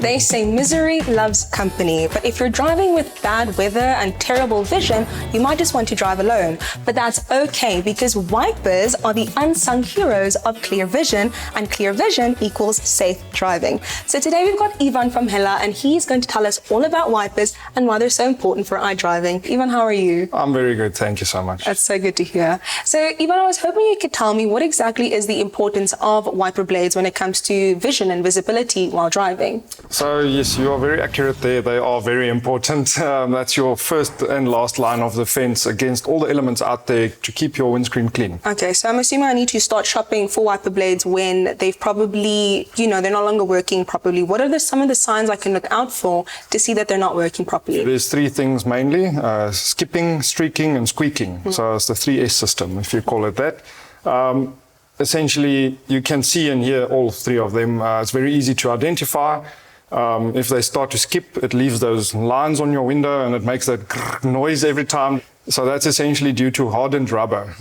They say misery loves company, but if you're driving with bad weather and terrible vision, you might just want to drive alone. But that's okay, because wipers are the unsung heroes of clear vision, and clear vision equals safe driving. So today we've got Ivan from Lihle, and he's going to tell us all about wipers and why they're so important for eye driving. Ivan, how are you? I'm very good, thank you so much. That's so good to hear. So Ivan, I was hoping you could tell me what exactly is the importance of wiper blades when it comes to vision and visibility while driving. So yes, you are very accurate there. They are very important. That's your first and last line of defense against all the elements out there to keep your windscreen clean. Okay, so I'm assuming I need to start shopping for wiper blades when they've probably, they're no longer working properly. What are some of the signs I can look out for to see that they're not working properly? There's three things mainly, skipping, streaking and squeaking. So it's the 3S system, if you call it that. Essentially, you can see and hear all three of them. It's very easy to identify. If they start to skip, it leaves those lines on your window and it makes that noise every time. So that's essentially due to hardened rubber.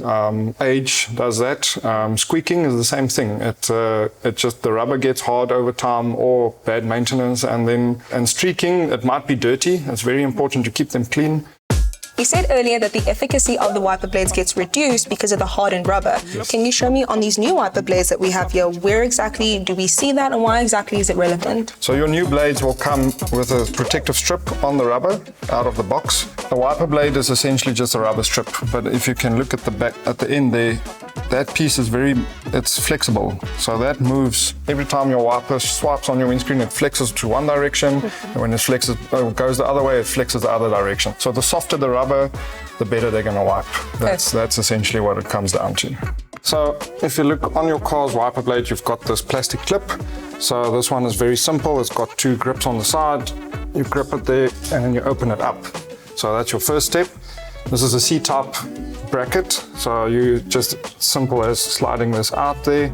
Age does that. Squeaking is the same thing. It just, the rubber gets hard over time or bad maintenance. And streaking, it might be dirty. It's very important to keep them clean. You said earlier that the efficacy of the wiper blades gets reduced because of the hardened rubber. Yes. Can you show me on these new wiper blades that we have here, where exactly do we see that and why exactly is it relevant? So your new blades will come with a protective strip on the rubber out of the box. The wiper blade is essentially just a rubber strip, but if you can look at the back, at the end there, that piece is it's flexible. So that moves every time your wiper swipes on your windscreen, it flexes to one direction. And when it flexes, goes the other way, it flexes the other direction. So the softer the rubber, the better they're going to wipe. That's essentially what it comes down to. So if you look on your car's wiper blade, you've got this plastic clip. So this one is very simple. It's got two grips on the side. You grip it there and then you open it up. So that's your first step. This is a C-type bracket. So you just simple as sliding this out there.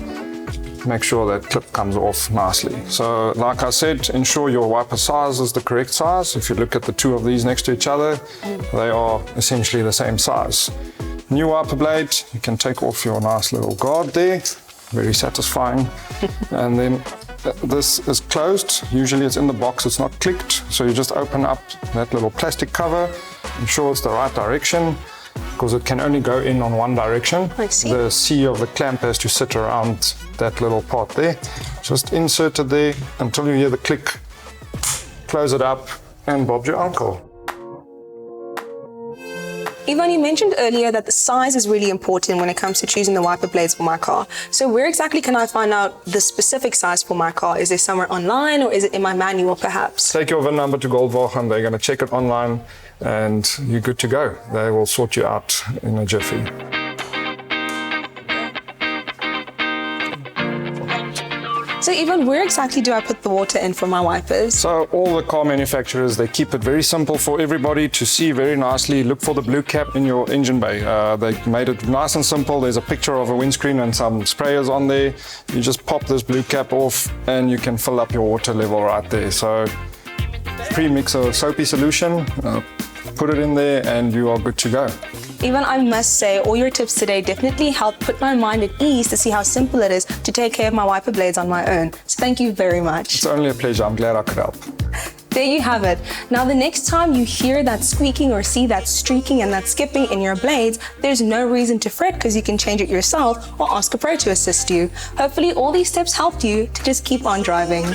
Make sure that clip comes off nicely. So like I said, ensure your wiper size is the correct size. If you look at the two of these next to each other, they are essentially the same size. New wiper blade, you can take off your nice little guard there. Very satisfying. And then this is closed. Usually it's in the box, it's not clicked. So you just open up that little plastic cover, ensure it's the right direction, because it can only go in on one direction. I see. The C of the clamp has to sit around that little part there. Just insert it there until you hear the click. Close it up and bob's your uncle. Ivan, you mentioned earlier that the size is really important when it comes to choosing the wiper blades for my car. So where exactly can I find out the specific size for my car? Is it somewhere online or is it in my manual perhaps? Take your VIN number to Goldwagen, they're going to check it online and you're good to go. They will sort you out in a jiffy. So Ivan, where exactly do I put the water in for my wipers? So all the car manufacturers, they keep it very simple for everybody to see very nicely. Look for the blue cap in your engine bay. They made it nice and simple. There's a picture of a windscreen and some sprayers on there. You just pop this blue cap off and you can fill up your water level right there. So pre-mix a soapy solution, put it in there and you are good to go. Ivan, I must say, all your tips today definitely helped put my mind at ease to see how simple it is to take care of my wiper blades on my own. So thank you very much. It's only a pleasure. I'm glad I could help. There you have it. Now, the next time you hear that squeaking or see that streaking and that skipping in your blades, there's no reason to fret because you can change it yourself or ask a pro to assist you. Hopefully, all these tips helped you to just keep on driving.